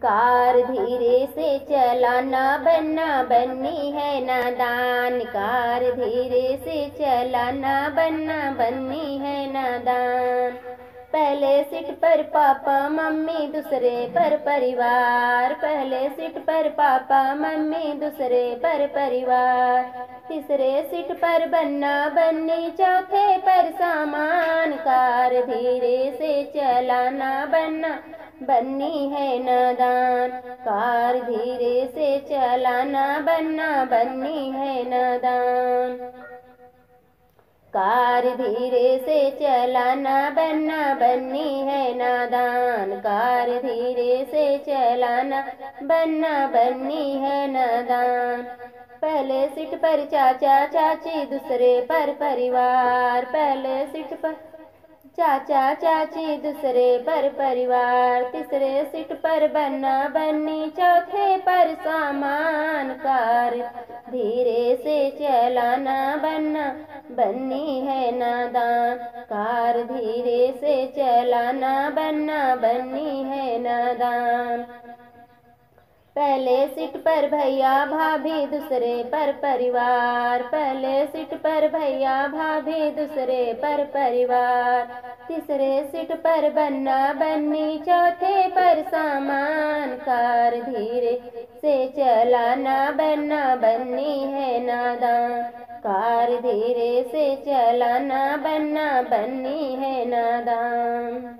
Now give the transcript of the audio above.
Car धीरे से चलाना, बनना बन्नी है नादान। कार धीरे से चलाना, बनना बन्नी है नादान। पहले सीट पर पापा मम्मी, दूसरे पर परिवार। पहले सीट पर पापा मम्मी, दूसरे पर परिवार। तीसरे सीट पर बन्ना बन्नी, चौथे पर सामान। कार धीरे से चलाना, बनना बन्नी है नादान। कार धीरे से चलाना, बनना बन्नी है नादान। कार धीरे से चलाना, बनना बन्नी है नादान। कार धीरे से चलाना, बनना बन्नी है नादान। पहले सीट पर चाचा चाची, दूसरे पर परिवार। पहले सीट पर चाचा चाची, दूसरे पर परिवार। तीसरे सीट पर बन्ना बन्नी, चौथे पर सामान। कार धीरे से चलाना, बनना बन्नी है नादान। कार धीरे से चलाना, बनना बन्नी है नादान। पहले सीट पर भैया भाभी, दूसरे पर परिवार। पहले सीट पर भैया भाभी, दूसरे पर परिवार। तीसरे सीट पर बन्ना बन्नी, चौथे पर सामान। कार धीरे से चलाना, बनना बन्नी है नादान। कार धीरे से चलाना, बनना बन्नी है नादान।